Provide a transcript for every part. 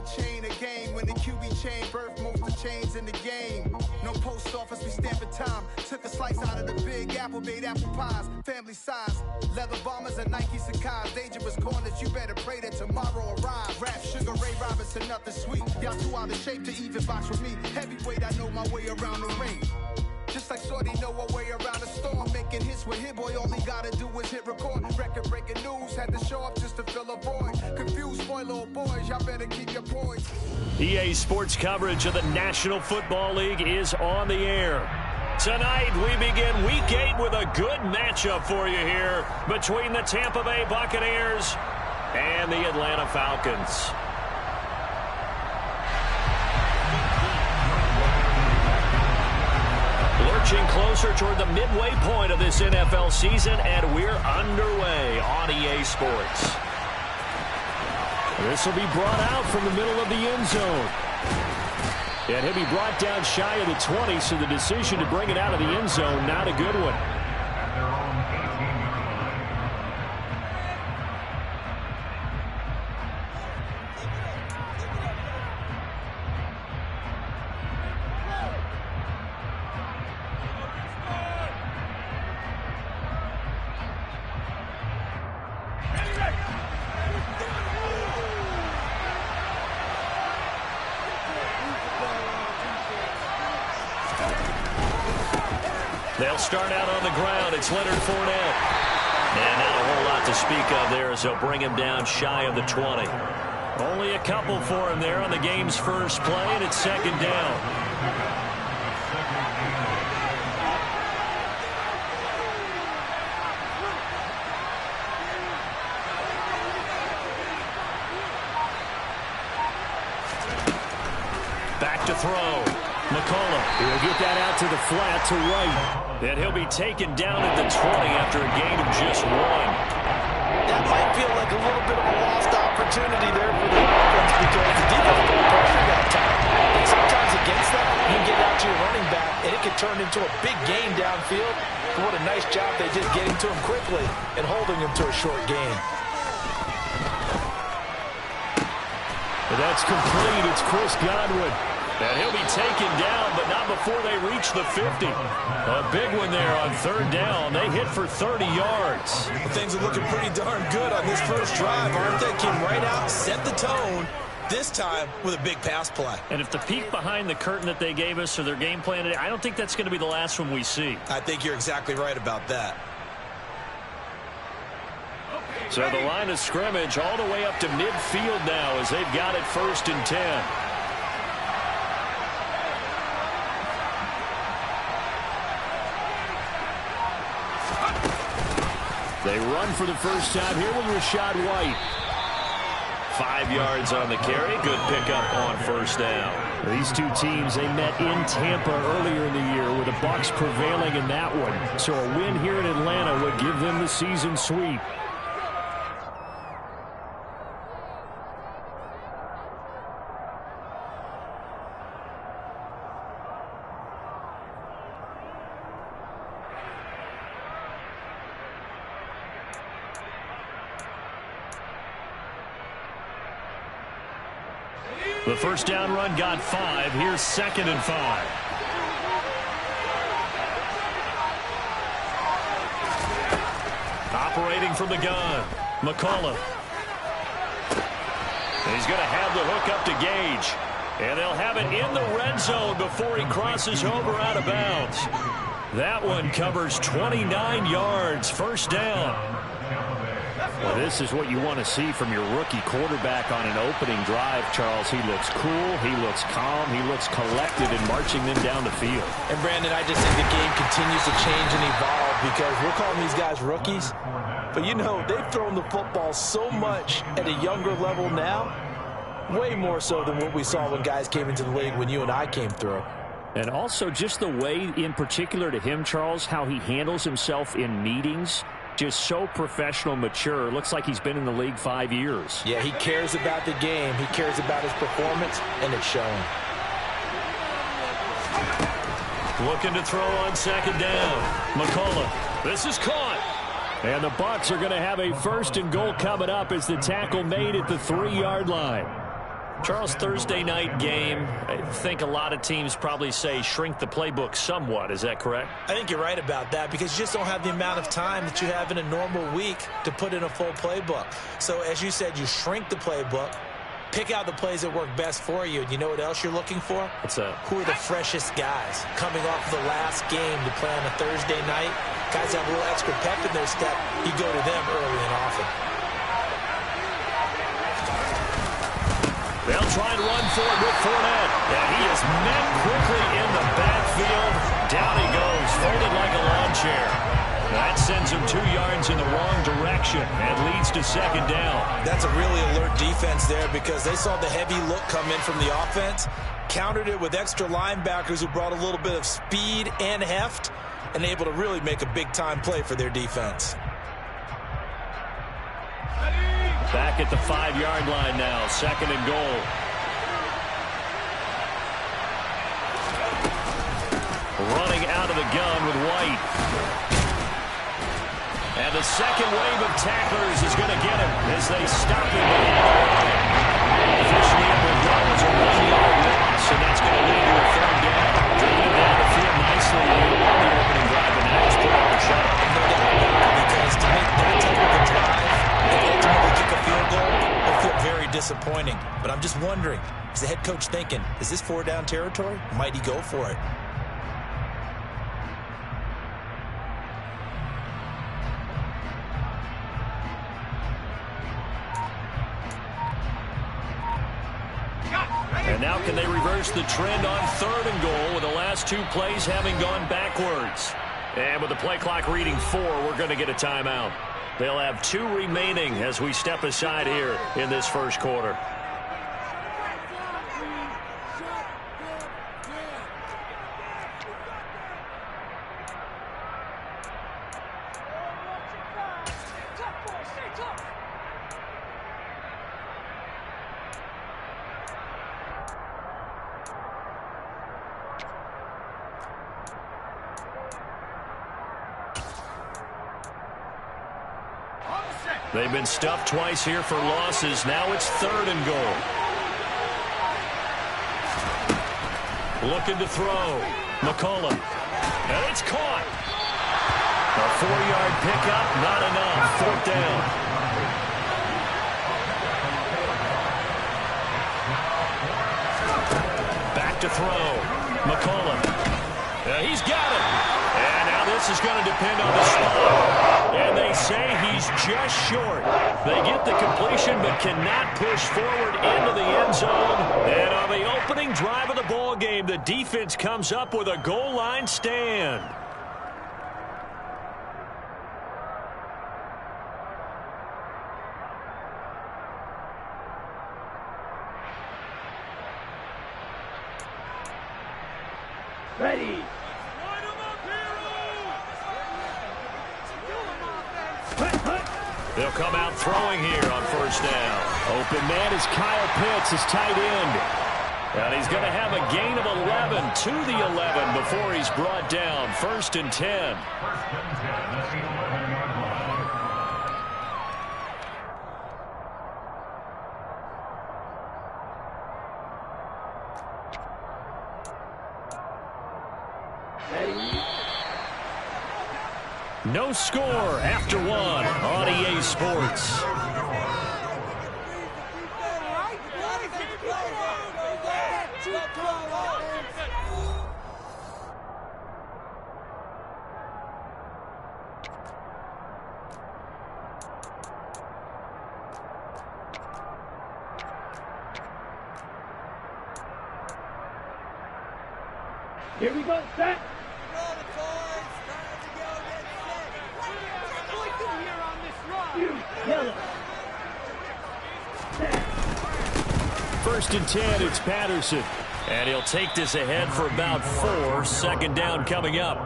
chain of game. When the QB chain birthed most of the chains in the game. No post office, we stamping time. Took a slice out of the big apple, made apple pies. Family size, leather bombers and Nike Sacai's. Dangerous corners, you better pray that tomorrow arrives. Rap, Sugar Ray Robinson, nothing sweet. Y'all too out of shape to even box with me. Heavyweight, I know my way around the ring. Just like Shorty know her way around the storm. Making hits with Hit Boy, all he gotta do is hit record. Record breaking news, had to show up just to fill a void. Confused boy, little boys, y'all better keep your poise. EA Sports coverage of the National Football League is on the air. Tonight, we begin Week 8 with a good matchup for you here between the Tampa Bay Buccaneers and the Atlanta Falcons. Lurching closer toward the midway point of this NFL season, and we're underway on EA Sports. This will be brought out from the middle of the end zone. And he'll be brought down shy of the 20, so the decision to bring it out of the end zone, not a good one. They'll start out on the ground. It's Leonard Fournette. And not a whole lot to speak of there as they'll bring him down shy of the 20. Only a couple for him there on the game's first play, and it's second down. Back to throw. McCullough, he'll get that out to the flat to right. And he'll be taken down at the 20 after a gain of just 1. That might feel like a little bit of a lost opportunity there for the offense because the defense put pressure that time. And sometimes against that, you can get out to your running back, and it can turn into a big gain downfield. But what a nice job they did getting to him quickly and holding him to a short gain. And that's complete. It's Chris Godwin. And he'll be taken down, but not before they reach the 50. A big one there on third down. They hit for 30 yards. Well, things are looking pretty darn good on this first drive, aren't they? Came right out, set the tone, this time with a big pass play. And if the peek behind the curtain that they gave us or their game plan today, I don't think that's going to be the last one we see. I think you're exactly right about that. So the line of scrimmage all the way up to midfield now as they've got it 1st and 10. They run for the first time here with Rachaad White. 5 yards on the carry. Good pickup on first down. These two teams, they met in Tampa earlier in the year with the Bucs prevailing in that one. So a win here in Atlanta would give them the season sweep. The first down run got 5. Here's 2nd and 5. Operating from the gun, McCullough. And he's going to have the hook up to Gage. And they'll have it in the red zone before he crosses over out of bounds. That one covers 29 yards. First down. Well, this is what you want to see from your rookie quarterback on an opening drive, Charles. He looks cool, he looks calm, he looks collected in marching them down the field. And, Brandon, I just think the game continues to change and evolve because we're calling these guys rookies. But, you know, they've thrown the football so much at a younger level now, way more so than what we saw when guys came into the league when you and I came through. And also just the way, in particular to him, Charles, how he handles himself in meetings. Just so professional, mature. Looks like he's been in the league 5 years. Yeah, he cares about the game. He cares about his performance, and it's showing. Looking to throw on second down. McCullough. This is caught. And the Bucs are going to have a 1st and goal coming up as the tackle made at the 3-yard line. Charles, Thursday night game, I think a lot of teams probably say shrink the playbook somewhat. Is that correct? I think you're right about that because you just don't have the amount of time that you have in a normal week to put in a full playbook. So as you said, you shrink the playbook, pick out the plays that work best for you. And you know what else you're looking for? What's that? Who are the freshest guys coming off the last game to play on a Thursday night? Guys have a little extra pep in their step. You go to them early and often. They'll try and run for it with Fournette. And he is met quickly in the backfield. Down he goes, folded like a lawn chair. That sends him 2 yards in the wrong direction and leads to second down. That's a really alert defense there because they saw the heavy look come in from the offense, countered it with extra linebackers who brought a little bit of speed and heft, and able to really make a big-time play for their defense. Back at the 5-yard line now, second and goal. Running out of the gun with White. And the second wave of tacklers is going to get him as they stop him. Officially, it will go as a 1-yard loss, and that's going to lead to a third down. Driven down the field nicely on the opening drive, and now he's put up a shot. No doubt about it, because to make that type of a drive and ultimately kick a field goal will feel very disappointing. But I'm just wondering, is the head coach thinking, is this 4-down territory? Might he go for it? And now can they reverse the trend on third and goal with the last 2 plays having gone backwards? And with the play clock reading 4, we're going to get a timeout. They'll have 2 remaining as we step aside here in this first quarter. They've been stuffed twice here for losses. Now it's third and goal. Looking to throw. McCollum. And it's caught. A 4-yard pickup, not enough. Fourth down. Back to throw. McCollum. He's got it. And now this is going to depend on the spot. And they say he's just short. They get the completion but cannot push forward into the end zone. And on the opening drive of the ball game, the defense comes up with a goal line stand. Ready. They'll come out throwing here on first down. Open man is Kyle Pitts, his tight end. And he's going to have a gain of 11 to the 11 before he's brought down. First and 10. No score after 1 on EA Sports. Here we go, set. First and 10, it's Patterson. And he'll take this ahead for about 4. Second down coming up.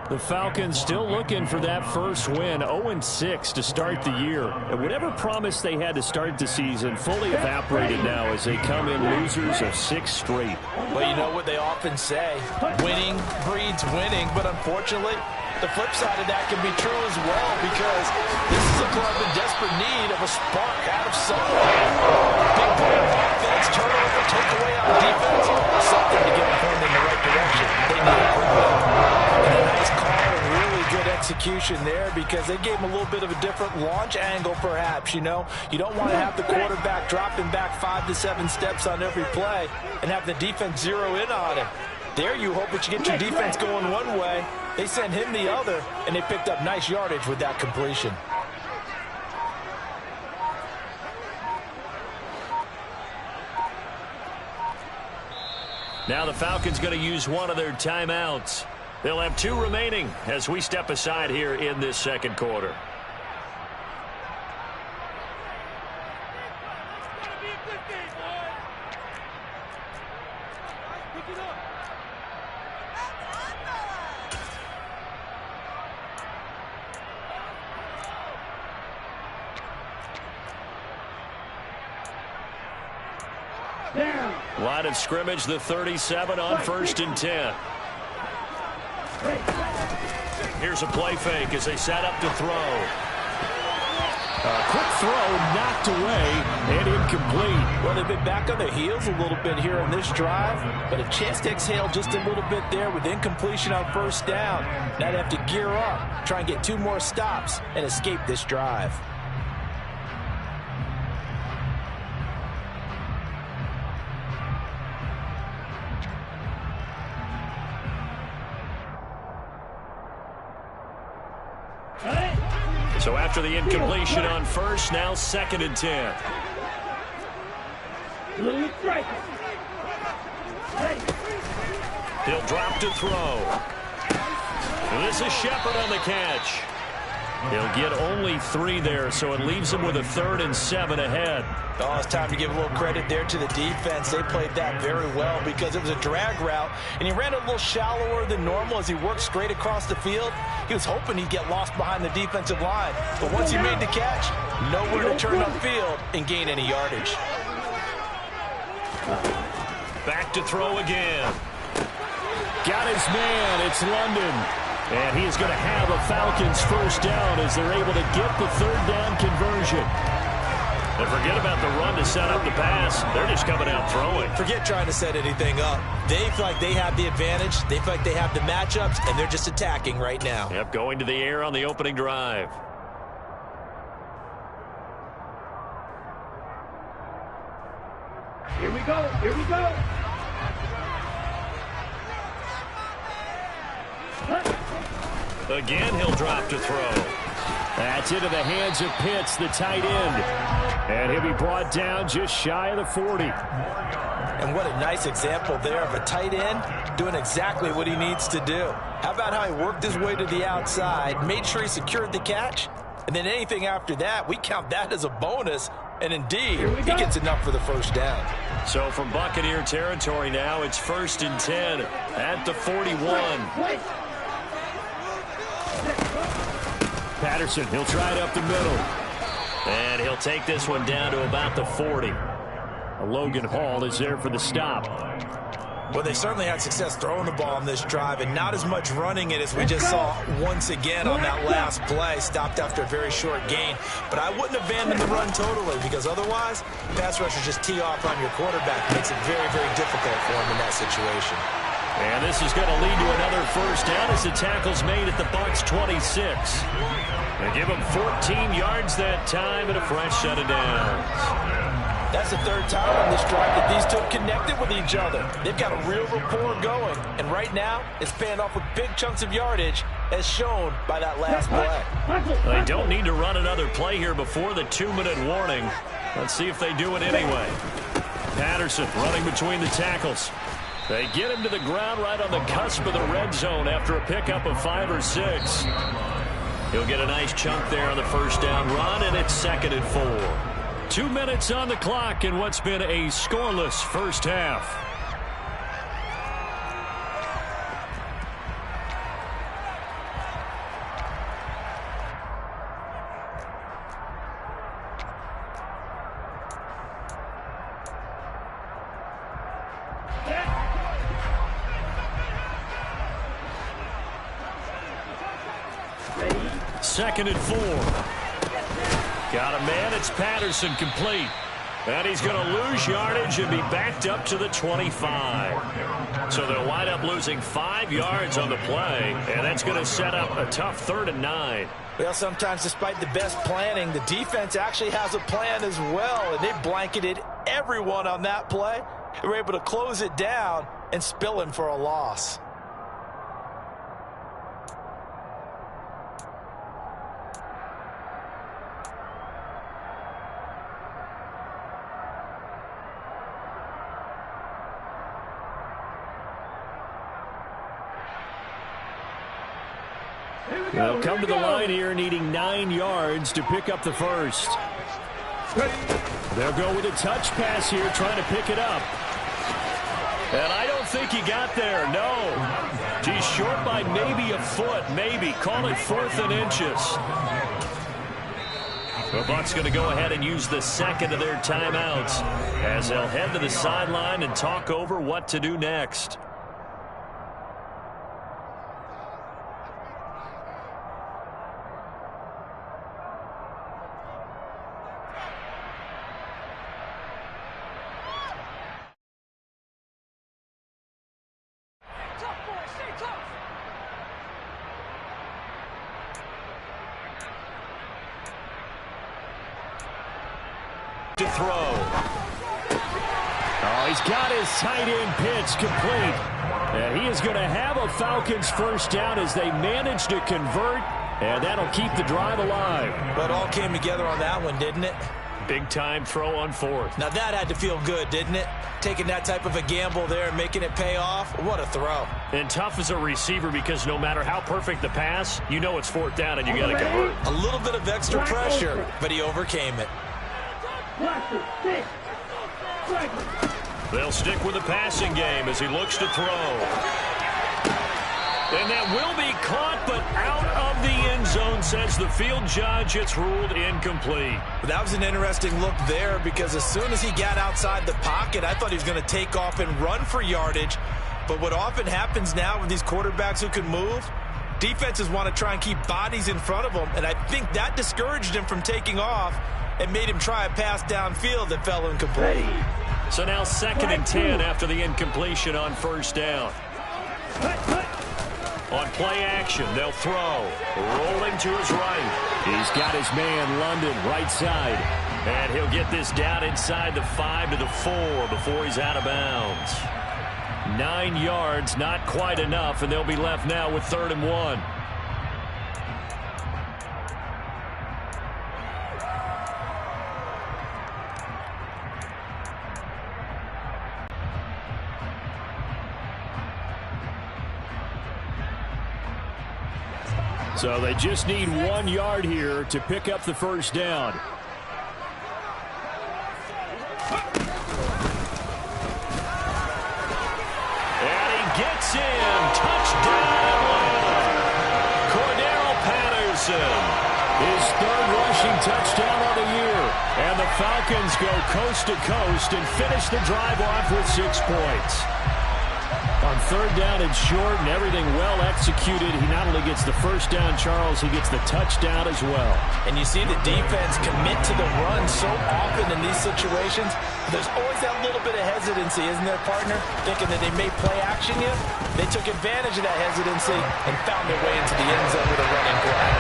The Falcons still looking for that first win, 0-6 to start the year. And whatever promise they had to start the season fully evaporated now as they come in losers of 6 straight. Well, you know what they often say, winning breeds winning, but unfortunately, the flip side of that can be true as well, because this is a club in desperate need of a spark out of somewhere. Big play on offense, turnover, takeaway on defense, something to get them pointed in the right direction. They need a quickly. And a nice call and really good execution there, because they gave them a little bit of a different launch angle, perhaps. You know, you don't want to have the quarterback dropping back 5 to 7 steps on every play and have the defense zero in on him. There you hope that you get your defense going one way. They send him the other, and they picked up nice yardage with that completion. Now the Falcons going to use one of their timeouts. They'll have 2 remaining as we step aside here in this second quarter. Line of scrimmage, the 37 on 1st and 10. Here's a play fake as they set up to throw. A quick throw knocked away and incomplete. Well, they've been back on their heels a little bit here in this drive, but a chance to exhale just a little bit there with incompletion on 1st down. Now they have to gear up, try and get 2 more stops and escape this drive. So after the incompletion on 1st, now 2nd and 10. He'll drop to throw. And this is Shepard on the catch. He'll get only 3 there, so it leaves him with a 3rd and 7 ahead. Oh, it's time to give a little credit there to the defense. They played that very well because it was a drag route, and he ran a little shallower than normal as he worked straight across the field. He was hoping he'd get lost behind the defensive line, but once he made the catch, nowhere to turn upfield and gain any yardage. Back to throw again. Got his man. It's London. And he is going to have a Falcons first down as they're able to get the 3rd down conversion. And forget about the run to set up the pass. They're just coming out throwing. Forget trying to set anything up. They feel like they have the advantage. They feel like they have the matchups, and they're just attacking right now. Yep, going to the air on the opening drive. Here we go. Here we go. Again, he'll drop to throw. That's into the hands of Pitts, the tight end. And he'll be brought down just shy of the 40. And what a nice example there of a tight end doing exactly what he needs to do. How about how he worked his way to the outside, made sure he secured the catch, and then anything after that, we count that as a bonus. And indeed, he gets enough for the first down. So from Buccaneer territory now, it's 1st and 10 at the 41. Patterson, he'll try it up the middle. And he'll take this one down to about the 40. Logan Hall is there for the stop. Well, they certainly had success throwing the ball on this drive, and not as much running it as we just saw once again on that last play. Stopped after a very short gain. But I wouldn't abandon the run totally, because otherwise, pass rushers just tee off on your quarterback. Makes it very, very difficult for him in that situation. And this is going to lead to another first down as the tackle's made at the Bucs 26. They give him 14 yards that time and a fresh set of downs. That's the 3rd time on this drive that these two have connected with each other. They've got a real rapport going. And right now, it's paying off with big chunks of yardage, as shown by that last play. They don't need to run another play here before the 2-minute warning. Let's see if they do it anyway. Patterson running between the tackles. They get him to the ground right on the cusp of the red zone after a pickup of 5 or 6. He'll get a nice chunk there on the first down run, and it's 2nd and 4. 2 minutes on the clock in what's been a scoreless first half. 2nd and 4. Got a man. It's Patterson, complete. And he's going to lose yardage and be backed up to the 25. So they'll wind up losing 5 yards on the play, and that's going to set up a tough 3rd and 9. Well, sometimes despite the best planning, the defense actually has a plan as well, and they blanketed everyone on that play. They were able to close it down and spill him for a loss. They'll come to the line here needing 9 yards to pick up the first. They'll go with a touch pass here, trying to pick it up. And I don't think he got there, no. He's short by maybe a foot, maybe. Call it 4th and inches. The Bucs going to go ahead and use the second of their timeouts as they'll head to the sideline and talk over what to do next. To throw. Oh, he's got his tight end pitch complete. And he is going to have a Falcons first down as they manage to convert, and that'll keep the drive alive. But it all came together on that one, didn't it? Big time throw on 4th. Now that had to feel good, didn't it? Taking that type of a gamble there and making it pay off. What a throw. And tough as a receiver because no matter how perfect the pass, you know it's 4th down and you got to convert. A little bit of extra pressure, but he overcame it. They'll stick with the passing game as he looks to throw. And that will be caught, but out of the end zone, says the field judge. It's ruled incomplete. That was an interesting look there because as soon as he got outside the pocket, I thought he was going to take off and run for yardage. But what often happens now with these quarterbacks who can move, defenses want to try and keep bodies in front of them, and I think that discouraged him from taking off and made him try a pass downfield that fell incomplete. So now 2nd and 10 after the incompletion on 1st down. On play action, they'll throw. Rolling to his right. He's got his man, London, right side. And he'll get this down inside the 5 to the 4 before he's out of bounds. 9 yards, not quite enough, and they'll be left now with 3rd and 1. So they just need 1 yard here to pick up the first down. And he gets in. Touchdown Atlanta. Cordero Patterson. His 3rd rushing touchdown of the year. And the Falcons go coast to coast and finish the drive off with 6 points. On 3rd down and short and everything well executed, he not only gets the first down, Charles, he gets the touchdown as well. And you see the defense commit to the run so often in these situations. There's always that little bit of hesitancy, isn't there, partner? Thinking that they may play action you. They took advantage of that hesitancy and found their way into the end zone with a running play.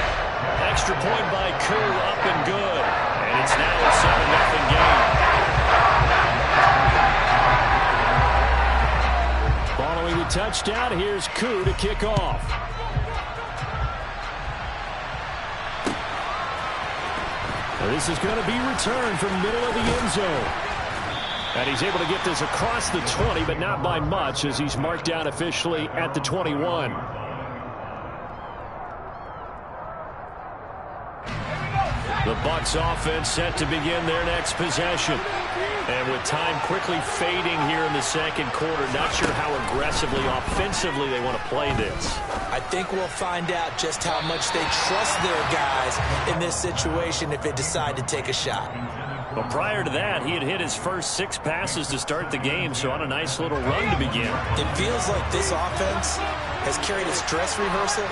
Extra point by Koo, up and good. And it's now a 7-0 game. Following the touchdown, here's Koo to kick off. Now this is going to be returned from middle of the end zone. And he's able to get this across the 20, but not by much as he's marked down officially at the 21. The Bucs offense set to begin their next possession. And with time quickly fading here in the second quarter, not sure how aggressively, offensively they want to play this. I think we'll find out just how much they trust their guys in this situation if they decide to take a shot. But prior to that, he had hit his first 6 passes to start the game, so on a nice little run to begin. It feels like this offense has carried its dress rehearsal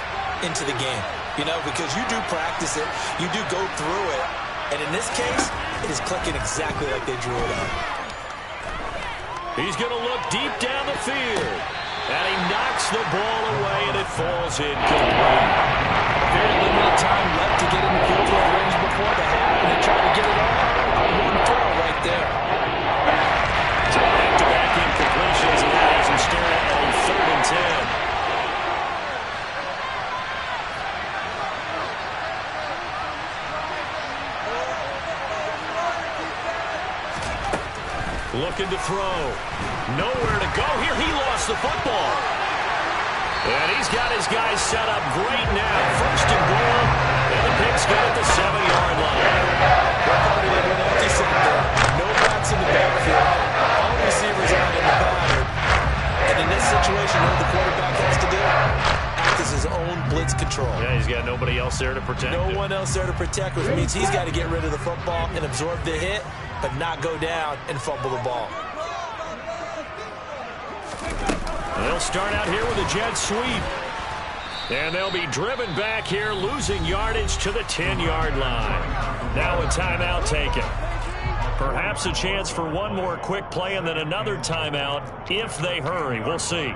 into the game. You know, because you do practice it, you do go through it, and in this case, it is clicking exactly like they drew it up. He's going to look deep down the field, and he knocks the ball away, and it falls incomplete. Very limited time left to get in the field goal range before the half, and they try to get it all on one throw right there. So back-to-back incompletions, and that has him staring at a 3rd and 10. Looking to throw. Nowhere to go here. He lost the football. And he's got his guys set up great now. 1st and goal. And the pic's good at the 7-yard line. Empty set there. No backs in the backfield. All receivers out in the pattern. And in this situation, what the quarterback has to do? Act as his own blitz control. Yeah, he's got nobody else there to protect him. No one else there to protect, which means he's got to get rid of the football and absorb the hit, but not go down and fumble the ball. They'll start out here with a jet sweep. And they'll be driven back here, losing yardage to the 10-yard line. Now a timeout taken. Perhaps a chance for one more quick play and then another timeout if they hurry. We'll see.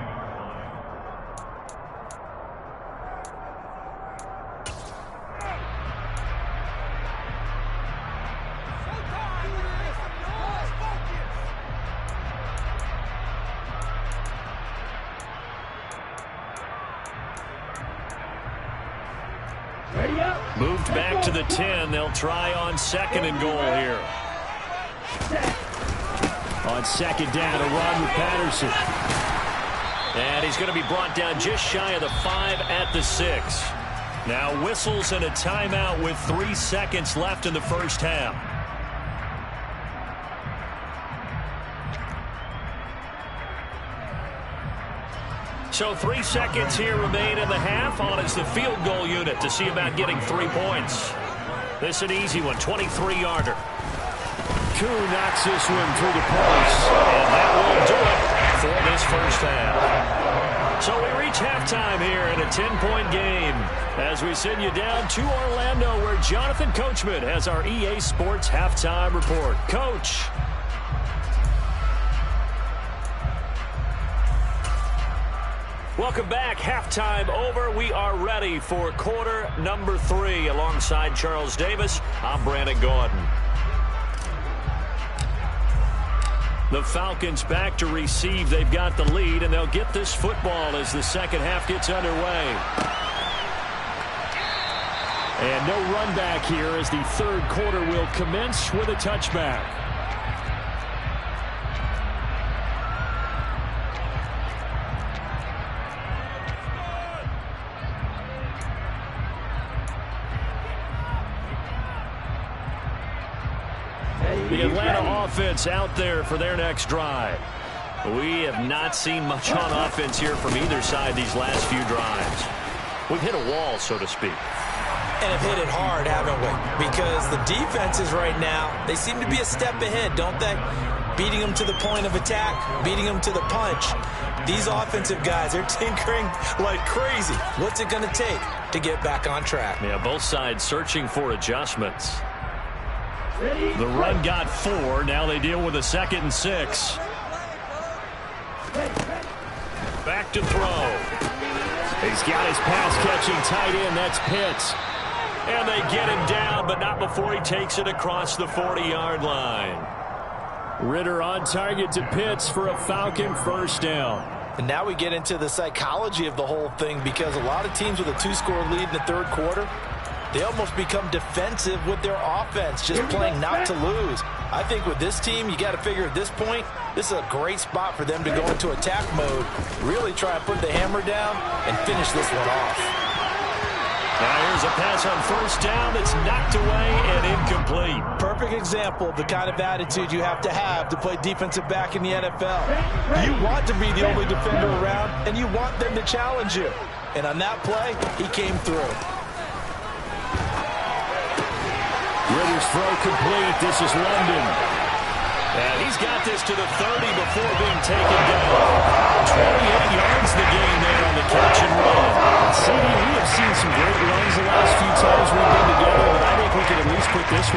Moved back to the 10. They'll try on 2nd and goal here. On 2nd down, a run with Patterson. And he's going to be brought down just shy of the 5 at the 6. Now whistles and a timeout with 3 seconds left in the 1st half. So 3 seconds here remain in the half. On is the field goal unit to see about getting 3 points. This an easy one, 23-yarder. Koo knocks this one through the post. And that will do it for this 1st half. So we reach halftime here in a 10-point game as we send you down to Orlando where Jonathan Coachman has our EA Sports halftime report. Coach. Welcome back. Halftime over. We are ready for quarter number 3. Alongside Charles Davis, I'm Brandon Gordon. The Falcons back to receive. They've got the lead, and they'll get this football as the 2nd half gets underway. And no run back here as the 3rd quarter will commence with a touchback. The Atlanta offense out there for their next drive. We have not seen much on offense here from either side these last few drives. We've hit a wall, so to speak. And have hit it hard, haven't we? Because the defenses right now, they seem to be a step ahead, don't they? Beating them to the point of attack, beating them to the punch. These offensive guys, they're tinkering like crazy. What's it going to take to get back on track? Yeah, both sides searching for adjustments. The run got 4. Now they deal with a 2nd and 6. Back to throw. He's got his pass-catching tight end. That's Pitts. And they get him down, but not before he takes it across the 40-yard line. Ritter on target to Pitts for a Falcon 1st down. And now we get into the psychology of the whole thing because a lot of teams with a 2-score lead in the 3rd quarter, they almost become defensive with their offense, just playing not to lose. I think with this team, you got to figure at this point, this is a great spot for them to go into attack mode, really try to put the hammer down and finish this one off. Now here's a pass on 1st down that's knocked away and incomplete. Perfect example of the kind of attitude you have to play defensive back in the NFL. You want to be the only defender around, and you want them to challenge you. And on that play, he came through. Ritter's throw complete. This is London. And he's got this to the 30 before being taken down. 28 yards the game there on the catch and run. CD, we have seen some great runs the last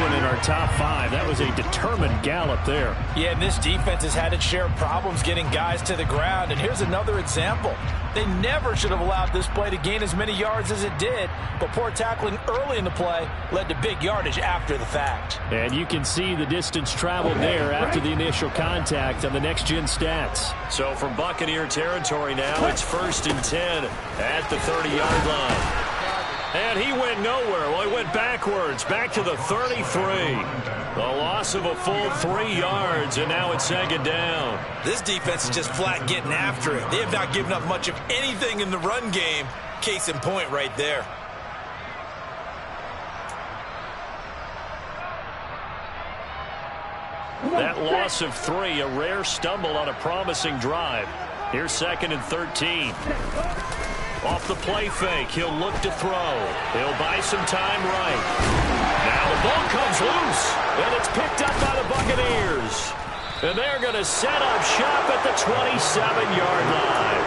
one in our top 5. That was a determined gallop there. Yeah, and this defense has had its share of problems getting guys to the ground. And here's another example. They never should have allowed this play to gain as many yards as it did, but poor tackling early in the play led to big yardage after the fact. And you can see the distance traveled there after the initial contact on the next-gen stats. So from Buccaneer territory now, it's 1st and 10 at the 30-yard line. And he went nowhere. Well, he went backwards, back to the 33. A loss of a full 3 yards, and now it's 2nd down. This defense is just flat getting after it. They have not given up much of anything in the run game. Case in point right there. That loss of 3, a rare stumble on a promising drive. Here's 2nd and 13. Off the play fake, he'll look to throw. He'll buy some time right. Now the ball comes loose, and it's picked up by the Buccaneers. And they're going to set up shop at the 27-yard line.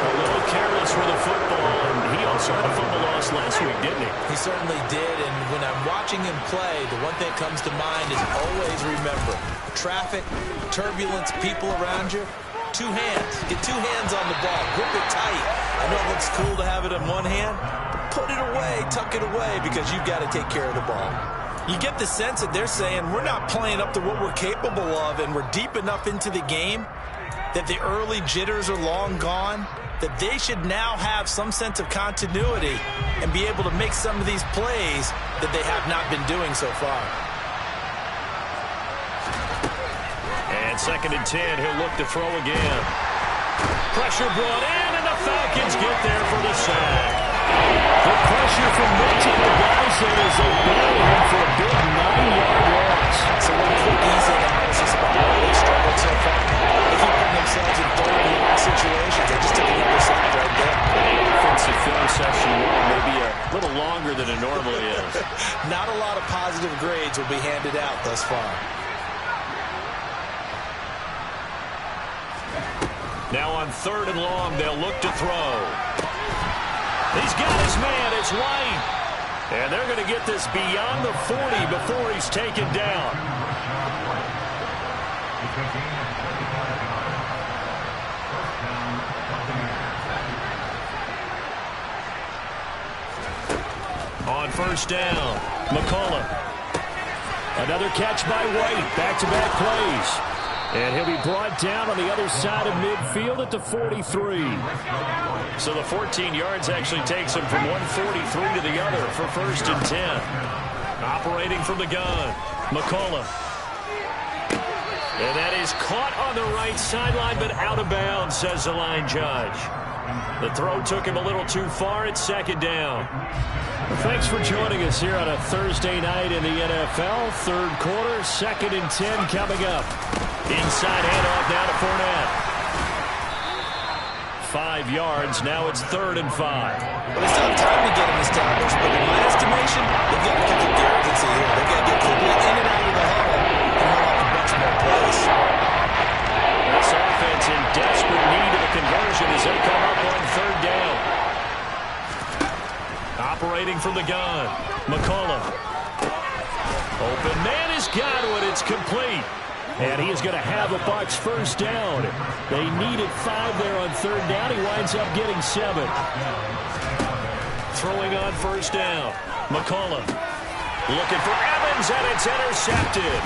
A little careless with the football, and he also had a fumble loss last week, didn't he? He certainly did, and when I'm watching him play, the one thing that comes to mind is always remember, traffic, turbulence, people around you, 2 hands. Get 2 hands on the ball. Grip it tight. I know it looks cool to have it in one hand, but put it away, tuck it away, because you've got to take care of the ball. You get the sense that they're saying we're not playing up to what we're capable of, and we're deep enough into the game that the early jitters are long gone, that they should now have some sense of continuity and be able to make some of these plays that they have not been doing so far. And 2nd and 10, he'll look to throw again. Pressure brought in, and the Falcons get there for the sack. The pressure from multiple guys there as they battle him for a big 9-yard loss. So one quick easy analysis about how they struggled so far. They keep putting themselves in 3rd-and-long situations. They just took another sack right there. Offensive film session maybe a little longer than it normally is. Not a lot of positive grades will be handed out thus far. Now on 3rd and long, they'll look to throw. He's got his man. It's White. And they're going to get this beyond the 40 before he's taken down. On 1st down, McCullough. Another catch by White. Back-to-back plays. And he'll be brought down on the other side of midfield at the 43. So the 14 yards actually takes him from 143 to the other for 1st and 10. Operating from the gun, McCullough. And that is caught on the right sideline, but out of bounds, says the line judge. The throw took him a little too far. It's 2nd down. Thanks for joining us here on a Thursday night in the NFL. 3rd quarter, 2nd and 10 coming up. Inside handoff now to Fournette. 5 yards. Now it's 3rd and 5. Well, they still have time to get him established, but in my estimation, they've got to kick up the urgency here. They've got to get quickly in and out of the huddle and run off a bunch more plays. This offense in desperate need of a conversion as they come up on 3rd down. Operating from the gun, McCullough. Open man has got it. It's complete. And he is going to have a Bucs 1st down. They needed 5 there on 3rd down. He winds up getting 7. Throwing on 1st down. McCullough looking for Evans, and it's intercepted.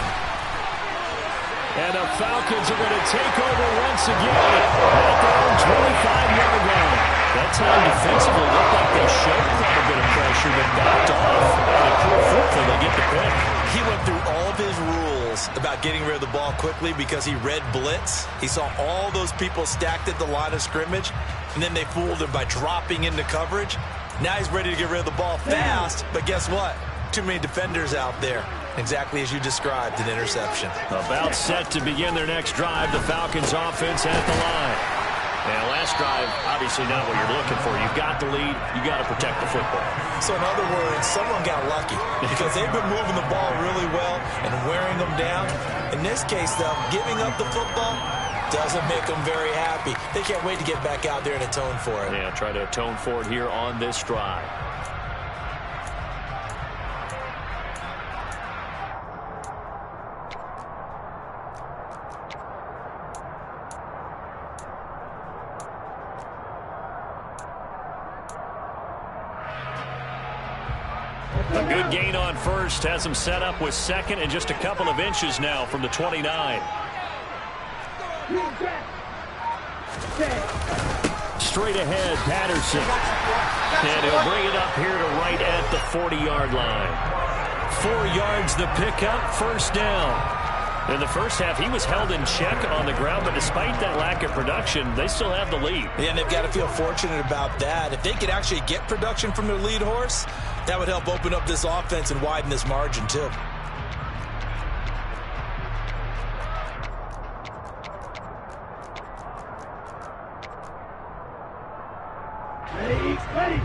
And the Falcons are going to take over once again at their own 25-yard line. That time defensively looked like they showed quite a bit of pressure, but backed off. And a cool football, they get the pick. He went through all of his rules about getting rid of the ball quickly because he read blitz. He saw all those people stacked at the line of scrimmage, and then they fooled him by dropping into coverage. Now he's ready to get rid of the ball fast, but guess what? Too many defenders out there. Exactly as you described, an interception. About set to begin their next drive, the Falcons offense at the line. Now, last drive, obviously not what you're looking for. You've got the lead. You've got to protect the football. So, in other words, someone got lucky because they've been moving the ball really well and wearing them down. In this case, though, giving up the football doesn't make them very happy. They can't wait to get back out there and atone for it. Yeah, try to atone for it here on this drive. A good gain on first has him set up with second and just a couple of inches now from the 29. Straight ahead, Patterson. And he'll bring it up here to right at the 40-yard line. 4 yards the pickup, first down. In the first half, he was held in check on the ground, but despite that lack of production, they still have the lead. Yeah, and they've got to feel fortunate about that. If they could actually get production from their lead horse, that would help open up this offense and widen this margin, too. Ready.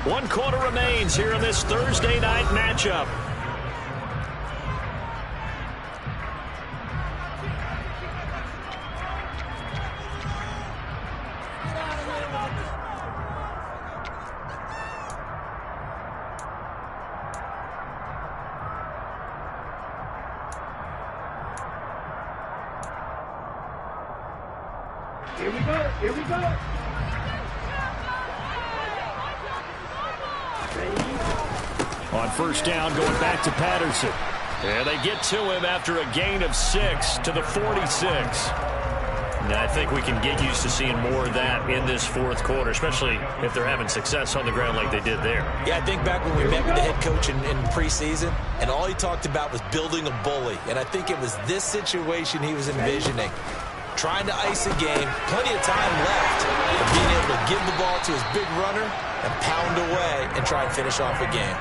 1 quarter remains here in this Thursday night matchup. Here we go. On first down, going back to Patterson. And they get to him after a gain of 6 to the 46. Now, I think we can get used to seeing more of that in this fourth quarter, especially if they're having success on the ground like they did there. Yeah, I think back when we met with the head coach in preseason, and all he talked about was building a bully. And I think it was this situation he was envisioning. Trying to ice a game, plenty of time left, and being able to give the ball to his big runner and pound away and try and finish off a game.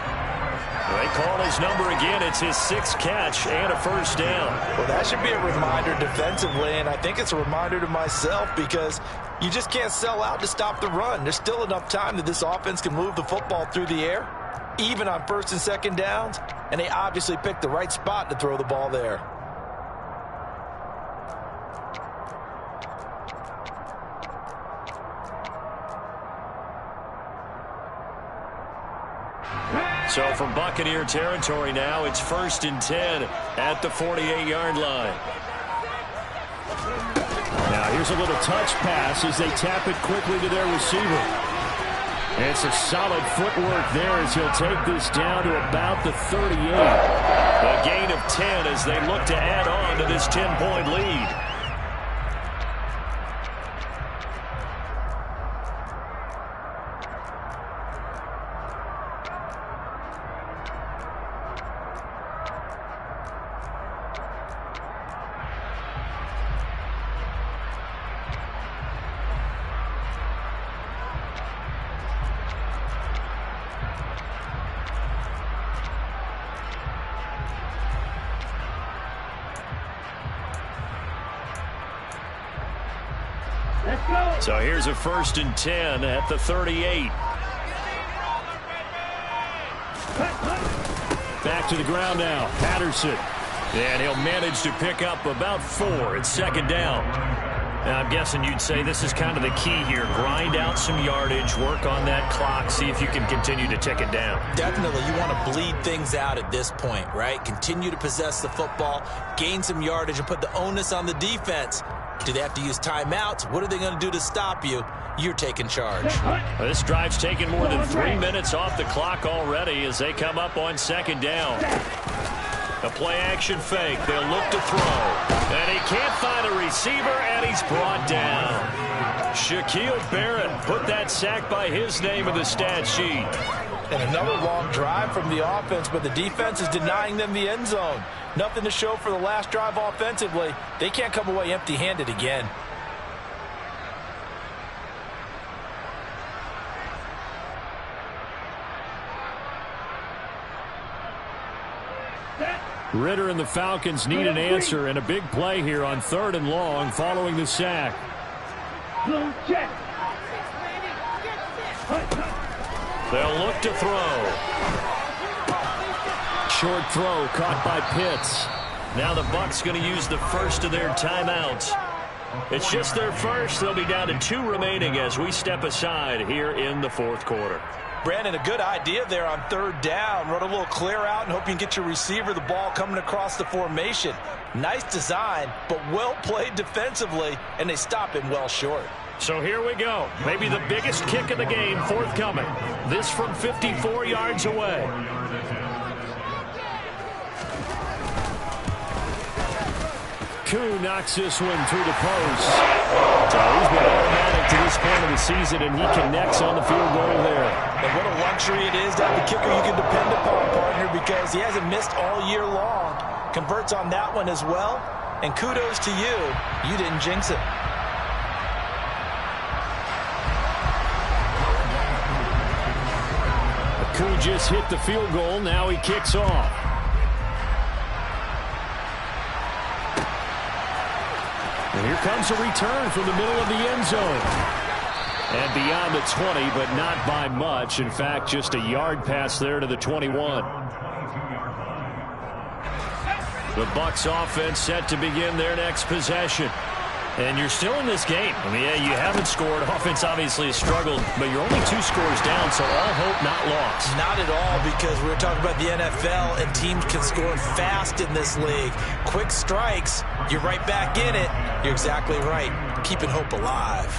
They call his number again. It's his 6th catch and a first down. Well, that should be a reminder defensively, and I think it's a reminder to myself because you just can't sell out to stop the run. There's still enough time that this offense can move the football through the air, even on first and second downs, and they obviously picked the right spot to throw the ball there. So from Buccaneer territory now, it's 1st and 10 at the 48-yard line. Now here's a little touch pass as they tap it quickly to their receiver. It's a solid footwork there as he'll take this down to about the 38. A gain of 10 as they look to add on to this 10-point lead. So here's a 1st and 10 at the 38. Back to the ground now. Patterson. And he'll manage to pick up about 4. It's 2nd down. Now, I'm guessing you'd say this is kind of the key here. Grind out some yardage, work on that clock, see if you can continue to tick it down. Definitely. You want to bleed things out at this point, right? Continue to possess the football, gain some yardage, and put the onus on the defense. Do they have to use timeouts? What are they going to do to stop you? You're taking charge. Well, this drive's taken more than 3 minutes off the clock already as they come up on 2nd down. A play-action fake. They'll look to throw. And he can't find a receiver, and he's brought down. Shaquille Barrett put that sack by his name in the stat sheet. And another long drive from the offense, but the defense is denying them the end zone. Nothing to show for the last drive offensively. They can't come away empty-handed again. Ritter and the Falcons need an answer, and a big play here on 3rd and long following the sack. They'll look to throw. Short throw caught by Pitts. Now the Bucs going to use the first of their timeouts. It's just their first. They'll be down to 2 remaining as we step aside here in the 4th quarter. Brandon, a good idea there on 3rd down. Run a little clear out and hope you can get your receiver the ball coming across the formation. Nice design, but well played defensively, and they stop him well short. So here we go. Maybe the biggest kick of the game forthcoming. This from 54 yards away. Koo knocks this one through the post. So he's been automatic to this point of the season, and he connects on the field goal there. And what a luxury it is to have a kicker you can depend upon, partner, because he hasn't missed all year long. Converts on that one as well. And kudos to you. You didn't jinx it. Koo just hit the field goal. Now he kicks off. And here comes a return from the middle of the end zone. And beyond the 20, but not by much. In fact, just a yard pass there to the 21. The Bucs offense set to begin their next possession. And you're still in this game. I mean, yeah, you haven't scored. Offense obviously has struggled, but you're only 2 scores down, so all hope not lost. Not at all, because we're talking about the NFL, and teams can score fast in this league. Quick strikes, you're right back in it. You're exactly right. Keeping hope alive.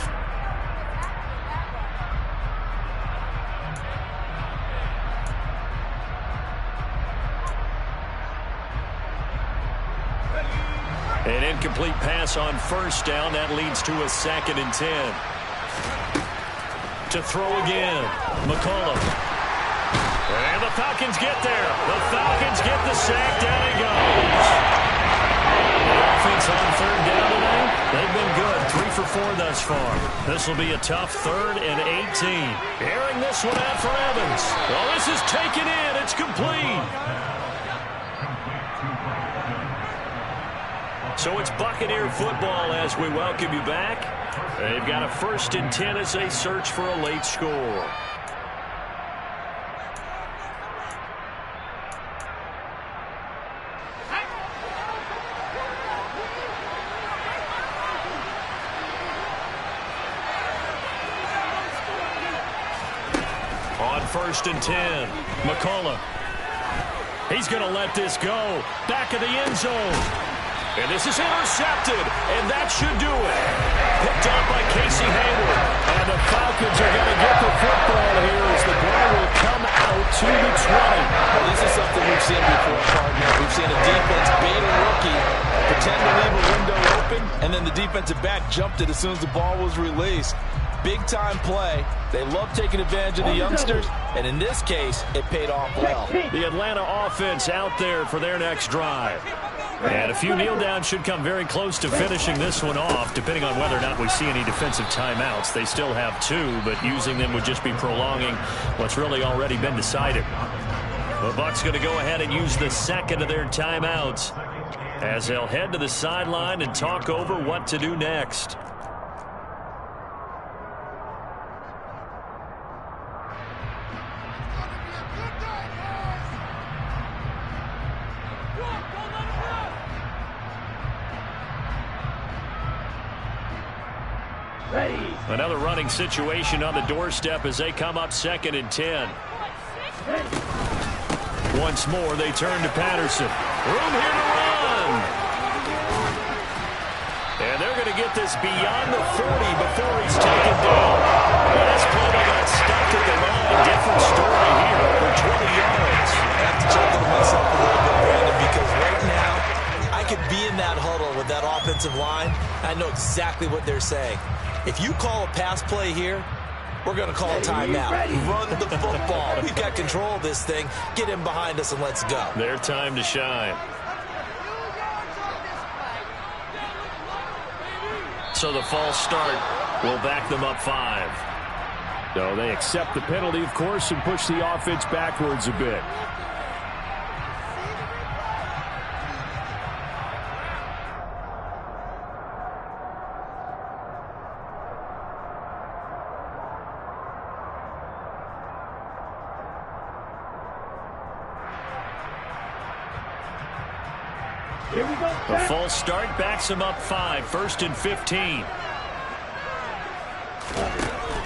An incomplete pass on first down. That leads to a 2nd and 10. To throw again. McCollum. And the Falcons get there. The Falcons get the sack. Down he goes. The offense on 3rd down tonight. They've been good. 3 for 4 thus far. This will be a tough 3rd and 18. Airing this one out for Evans. Well, this is taken in. It's complete. So it's Buccaneer football as we welcome you back. They've got a 1st and 10 as they search for a late score. On 1st and 10, McCollum. He's going to let this go. Back of the end zone. And this is intercepted, and that should do it. Picked up by Casey Hayward. And the Falcons are going to get the football here as the ball will come out to the 20. Well, this is something we've seen before, partner. We've seen a defense bait a rookie, pretend to leave a window open, and then the defensive back jumped it as soon as the ball was released. Big-time play. They love taking advantage of the youngsters, and in this case, it paid off well. The Atlanta offense out there for their next drive. And a few kneel downs should come very close to finishing this one off, depending on whether or not we see any defensive timeouts. They still have 2, but using them would just be prolonging what's really already been decided. The Bucs going to go ahead and use the 2nd of their timeouts as they'll head to the sideline and talk over what to do next. Another running situation on the doorstep as they come up 2nd and 10. Once more, they turn to Patterson. Room here to run. And they're going to get this beyond the 40 before he's taken down. Last play, they got stuck at the line. Different story here for 20 yards. I have to chuckle to myself a little bit, Brandon, because right now, I could be in that huddle with that offensive line. I know exactly what they're saying. If you call a pass play here, we're going to call a timeout. Run the football. We've got control of this thing. Get him behind us and let's go. Their time to shine. So the false start will back them up 5. So they accept the penalty, of course, and push the offense backwards a bit. The false start backs him up 5, 1st and 15.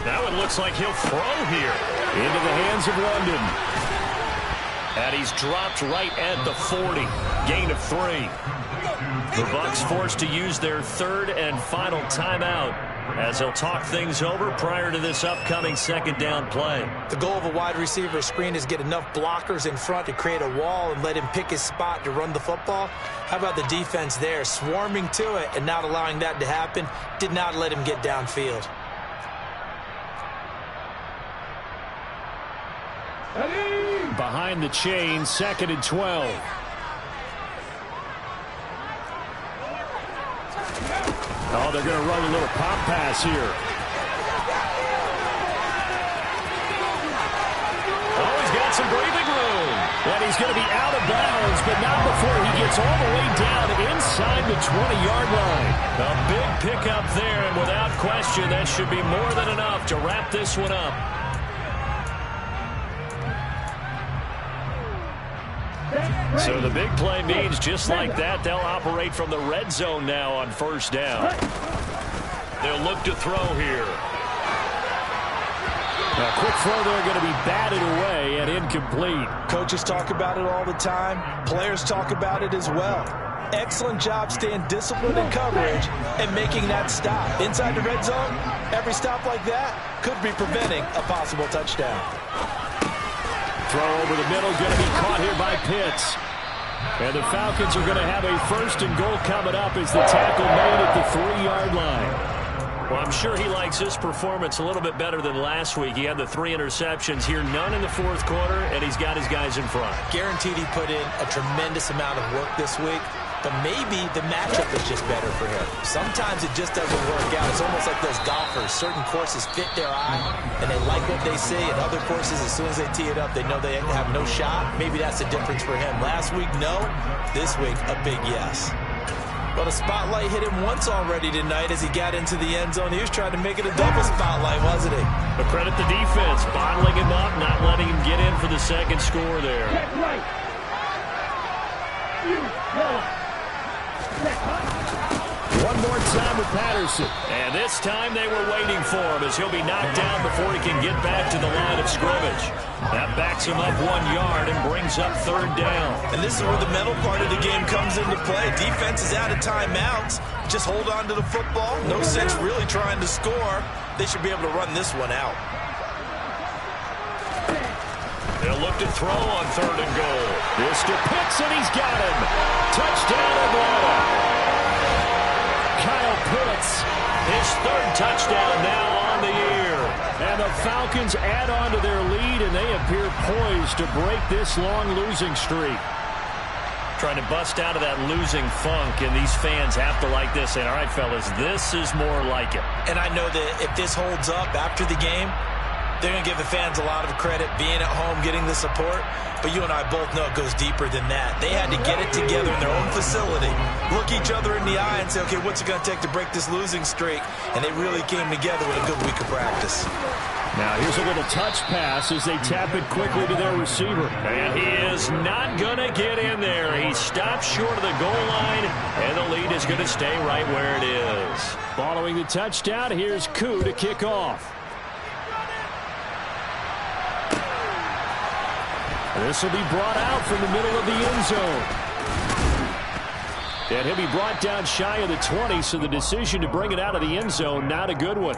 Now it looks like he'll throw here into the hands of London. And he's dropped right at the 40. Gain of 3. The Bucs forced to use their 3rd and final timeout as he'll talk things over prior to this upcoming second down play. The goal of a wide receiver screen is get enough blockers in front to create a wall and let him pick his spot to run the football. How about the defense there, swarming to it and not allowing that to happen? Did not let him get downfield. Behind the chain, 2nd and 12. Oh, they're going to run a little pop pass here. Oh, he's got some breathing room. And he's going to be out of bounds, but not before he gets all the way down inside the 20-yard line. A big pickup there, and without question, that should be more than enough to wrap this one up. So the big play means just like that, they'll operate from the red zone now on first down. They'll look to throw here. A quick throw there going to be batted away and incomplete. Coaches talk about it all the time. Players talk about it as well. Excellent job staying disciplined in coverage and making that stop. Inside the red zone, every stop like that could be preventing a possible touchdown. Throw over the middle, going to be caught here by Pitts. And the Falcons are going to have a 1st and goal coming up as the tackle made at the 3-yard line. Well, I'm sure he likes his performance a little bit better than last week. He had the 3 interceptions here, none in the 4th quarter, and he's got his guys in front. Guaranteed he put in a tremendous amount of work this week, but maybe the matchup is just better for him. Sometimes it just doesn't work out. It's almost like those golfers. Certain courses fit their eye, and they like what they see. And other courses, as soon as they tee it up, they know they have no shot. Maybe that's the difference for him. Last week, no. This week, a big yes. Well, the spotlight hit him once already tonight as he got into the end zone. He was trying to make it a double spotlight, wasn't he? But credit the defense, bottling him up, not letting him get in for the second score there. One more time with Patterson. And this time they were waiting for him as he'll be knocked down before he can get back to the line of scrimmage. That backs him up 1 yard and brings up 3rd down. And this is where the mental part of the game comes into play. Defense is out of timeouts. Just hold on to the football. No sense really trying to score. They should be able to run this one out. They'll look to throw on 3rd and goal. This to Pitts, and he's got him. Touchdown, Atlanta. Kyle Pitts, his 3rd touchdown now on the year. And the Falcons add on to their lead, and they appear poised to break this long losing streak. Trying to bust out of that losing funk, and these fans have to like this. And all right, fellas, this is more like it. And I know that if this holds up after the game, they're going to give the fans a lot of credit, being at home, getting the support. But you and I both know it goes deeper than that. They had to get it together in their own facility, look each other in the eye and say, okay, what's it going to take to break this losing streak? And they really came together with a good week of practice. Now here's a little touch pass as they tap it quickly to their receiver. And he is not going to get in there. He stops short of the goal line, and the lead is going to stay right where it is. Following the touchdown, here's Koo to kick off. This will be brought out from the middle of the end zone. And he'll be brought down shy of the 20, so the decision to bring it out of the end zone, not a good one.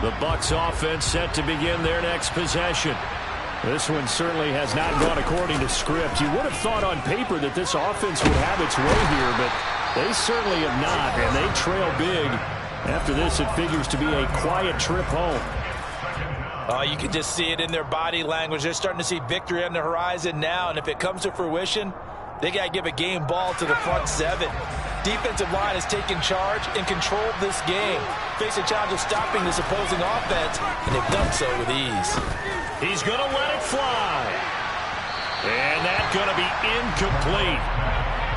The Bucs offense set to begin their next possession. This one certainly has not gone according to script. You would have thought on paper that this offense would have its way here, but they certainly have not, and they trail big. After this, it figures to be a quiet trip home. You can just see it in their body language. They're starting to see victory on the horizon now, and if it comes to fruition, they got to give a game ball to the front 7. Defensive line has taken charge and controlled this game. Face a challenge of stopping this opposing offense, and they've done so with ease. He's going to let it fly. And that's going to be incomplete.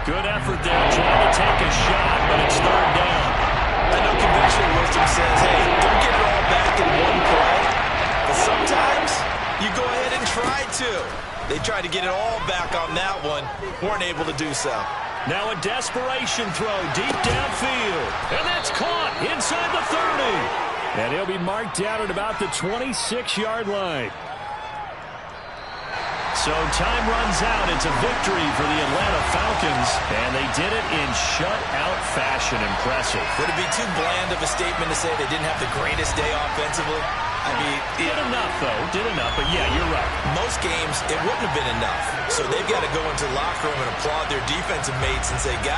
Good effort there, trying to take a shot, but it's 3rd down. I know conventional wisdom says, hey, don't get it all back in one play. But sometimes you go ahead and try to. They tried to get it all back on that one. Weren't able to do so. Now a desperation throw deep downfield. And that's caught inside the 30. And he'll be marked down at about the 26-yard line. So time runs out. It's a victory for the Atlanta Falcons, and they did it in shutout fashion. Impressive. Would it be too bland of a statement to say they didn't have the greatest day offensively? I mean, did enough, though. Did enough, but yeah, you're right. Most games, it wouldn't have been enough. So they've got to go into the locker room and applaud their defensive mates and say, guys,